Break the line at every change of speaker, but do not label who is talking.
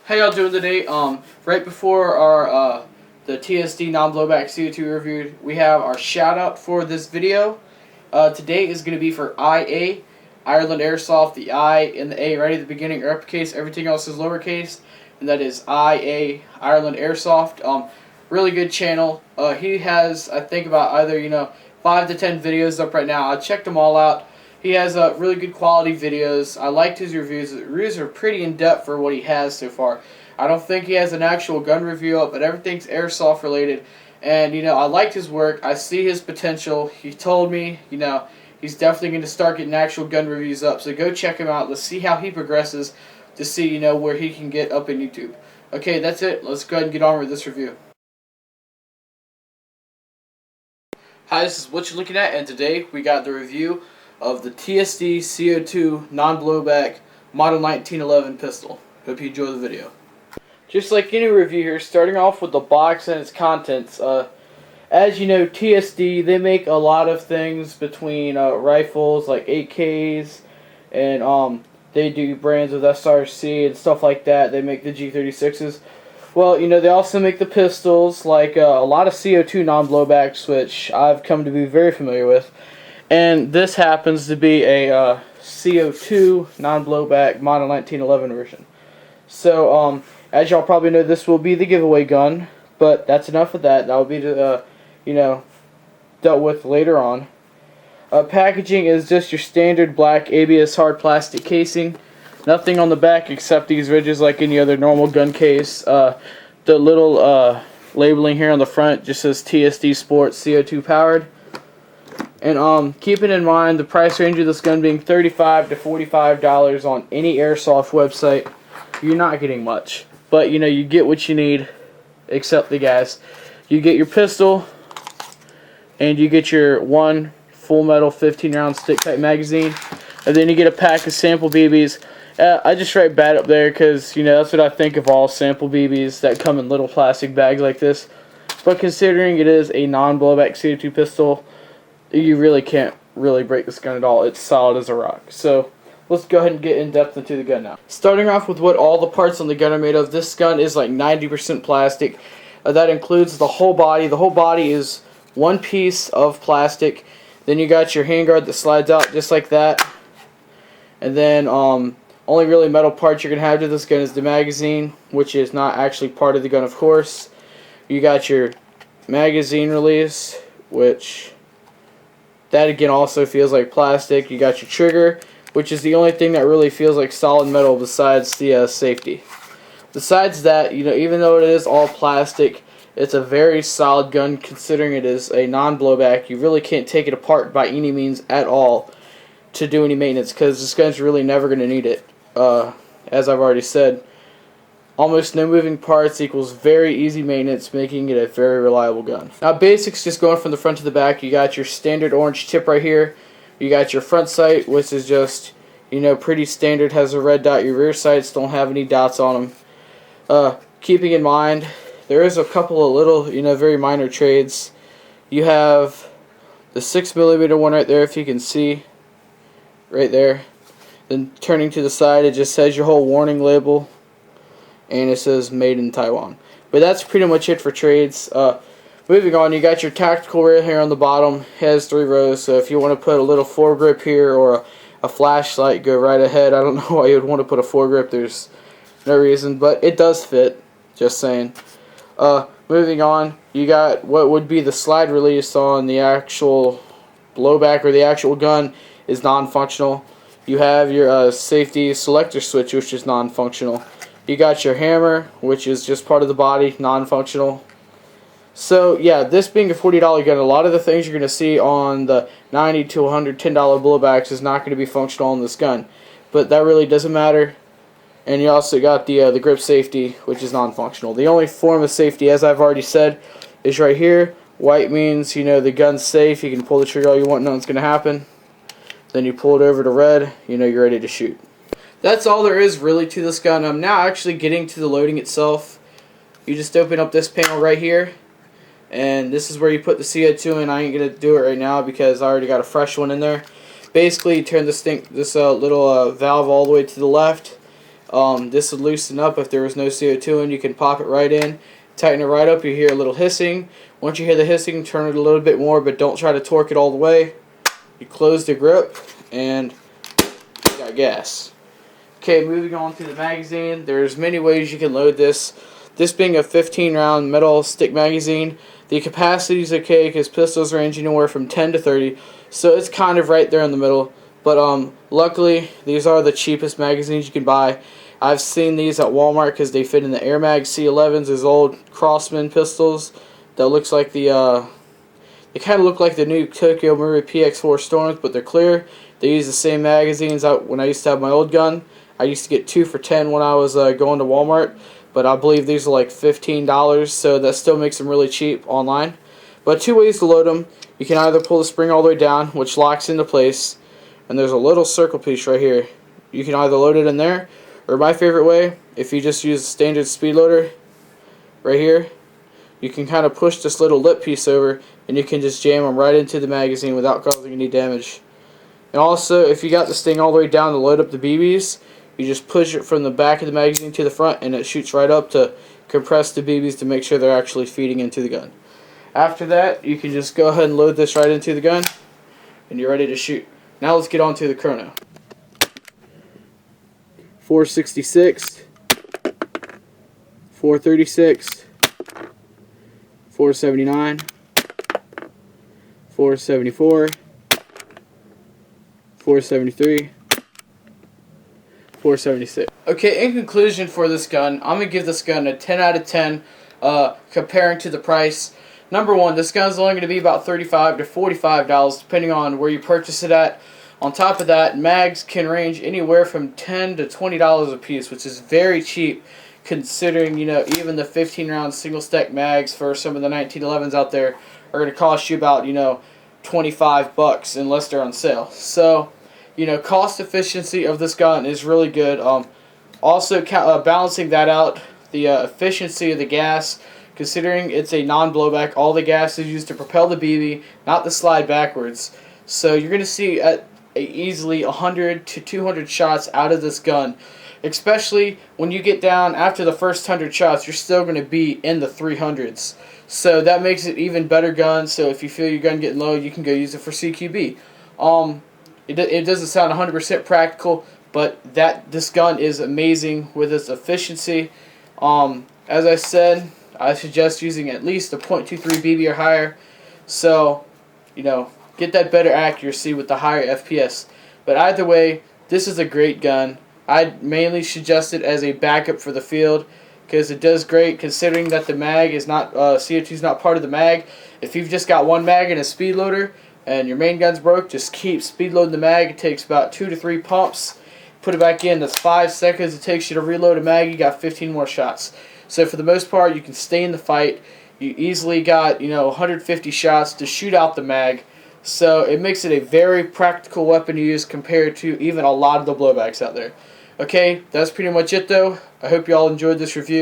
How y'all doing today? Right before our the TSD non-blowback CO2 review, we have our shout out for this video. Today is going to be for IA, Ireland Airsoft. The I and the A right at the beginning are uppercase. Everything else is lowercase, and that is IA, Ireland Airsoft. Really good channel. He has, I think, about either 5 to 10 videos up right now. I checked them all out. He has really good quality videos. I liked his reviews. The reviews are pretty in-depth for what he has so far. I don't think he has an actual gun review up, but everything's airsoft related. And, I liked his work. I see his potential. He told me, he's definitely going to start getting actual gun reviews up. So go check him out. Let's see how he progresses to see, where he can get up in YouTube. Okay, that's it. Let's go ahead and get on with this review. Hi, this is what you're looking at, and today we got the review of the TSD CO2 non-blowback Model 1911 pistol. Hope you enjoy the video. Just like any review here, starting off with the box and its contents. As you know, TSD, they make a lot of things between rifles like AKs, and they do brands with SRC and stuff like that. They make the G36s. Well, they also make the pistols, like a lot of CO2 non-blowbacks, which I've come to be very familiar with. And this happens to be a CO2 non-blowback Model 1911 version. So, as y'all probably know, this will be the giveaway gun, but that's enough of that. That will be, dealt with later on. Packaging is just your standard black ABS hard plastic casing. Nothing on the back except these ridges like any other normal gun case. The little labeling here on the front just says TSD Sports CO2 powered. And keeping in mind the price range of this gun being $35 to $45 on any airsoft website, you're not getting much. But you get what you need, except the gas. You get your pistol, and you get your one full metal 15-round stick type magazine, and then you get a pack of sample BBs. I just write bad up there because that's what I think of all sample BBs that come in little plastic bags like this. But considering it is a non-blowback CO2 pistol, you really can't break this gun at all. It's solid as a rock. So let's go ahead and get in depth into the gun now. Starting off with what all the parts on the gun are made of. This gun is like 90% plastic. That includes the whole body. The whole body is one piece of plastic. Then you got your handguard that slides out just like that. And then only really metal part you're going to have to this gun is the magazine, which is not actually part of the gun, of course. You got your magazine release, which that again also feels like plastic. You got your trigger, which is the only thing that really feels like solid metal besides the safety. Besides that, even though it is all plastic, it's a very solid gun considering it is a non-blowback. You really can't take it apart by any means at all to do any maintenance because this gun's really never going to need it. As I've already said, almost no moving parts equals very easy maintenance, making it a very reliable gun. Now basics, just going from the front to the back, you got your standard orange tip right here. You got your front sight, which is just, pretty standard, has a red dot. Your rear sights don't have any dots on them. Keeping in mind, there is a couple of little, very minor trades. You have the 6mm one right there, if you can see, right there. Then turning to the side, it just says your whole warning label, and it says made in Taiwan. But that's pretty much it for trades. Moving on, you got your tactical rail here on the bottom. It has 3 rows, so if you want to put a little foregrip here or a flashlight, go right ahead. I don't know why you would want to put a foregrip. There's no reason, but it does fit. Just saying. Moving on, you got what would be the slide release on the actual blowback, or the actual gun is non-functional. You have your safety selector switch, which is non-functional. You got your hammer, which is just part of the body, non-functional. So yeah, this being a $40 gun, a lot of the things you're going to see on the $90 to $110 blowbacks is not going to be functional on this gun. But that really doesn't matter. And you also got the grip safety, which is non-functional. The only form of safety, as I've already said, is right here. White means, the gun's safe. You can pull the trigger all you want, nothing's going to happen. Then you pull it over to red, you're ready to shoot. That's all there is really to this gun. I'm now actually getting to the loading itself. You just open up this panel right here, and this is where you put the CO2 in. I ain't going to do it right now because I already got a fresh one in there. Basically, you turn this little valve all the way to the left, This would loosen up if there was no CO2 and you can pop it right in, tighten it right up. You hear a little hissing. Once you hear the hissing, turn it a little bit more, but don't try to torque it all the way. You close the grip and you got gas. Okay, moving on to the magazine. There's many ways you can load this. This being a 15 round metal stick magazine, the capacity is okay because pistols range anywhere from 10 to 30, so it's kind of right there in the middle. But luckily, these are the cheapest magazines you can buy. I've seen these at Walmart because they fit in the Air Mag C11s, those old Crossman pistols that looks like the they kind of look like the new Tokyo Marui PX4 Storms, but they're clear. They use the same magazines when I used to have my old gun. I used to get 2 for $10 when I was going to Walmart, but I believe these are like $15, so that still makes them really cheap online. But 2 ways to load them. You can either pull the spring all the way down, which locks into place, and there's a little circle piece right here. You can either load it in there, or my favorite way, if you just use a standard speed loader right here, you can kind of push this little lip piece over and you can just jam them right into the magazine without causing any damage. And also, if you got this thing all the way down to load up the BBs, you just push it from the back of the magazine to the front and it shoots right up to compress the BBs to make sure they're actually feeding into the gun. After that, you can just go ahead and load this right into the gun and you're ready to shoot. Now let's get on to the chrono. 466, 436, 479, 474, 473, 476. Okay, in conclusion for this gun, I'm going to give this gun a 10 out of 10 comparing to the price. Number one, this gun is only going to be about $35 to $45 depending on where you purchase it at. On top of that, mags can range anywhere from $10 to $20 a piece, which is very cheap considering, you know, even the 15 round single stack mags for some of the 1911s out there are going to cost you about, you know, $25 unless they're on sale. So, you know, cost efficiency of this gun is really good. Also, balancing that out, the efficiency of the gas, considering it's a non-blowback, all the gas is used to propel the BB, not the slide backwards. So you're going to see easily 100 to 200 shots out of this gun. Especially when you get down after the first 100 shots, you're still going to be in the 300s. So that makes it even better gun. So if you feel your gun getting low, you can go use it for CQB. It doesn't sound 100% practical, but this gun is amazing with its efficiency. As I said, I suggest using at least a .23 BB or higher. So, you know, get that better accuracy with the higher FPS. But either way, this is a great gun. I'd mainly suggest it as a backup for the field because it does great considering that the mag is not, CO2 is not part of the mag. If you've just got one mag and a speed loader and your main gun's broke, just keep speed loading the mag. It takes about 2 to 3 pumps. Put it back in. That's 5 seconds it takes you to reload a mag. You got 15 more shots. So for the most part, you can stay in the fight. You easily got, you know, 150 shots to shoot out the mag. So it makes it a very practical weapon to use compared to even a lot of the blowbacks out there. Okay, that's pretty much it though. I hope you all enjoyed this review.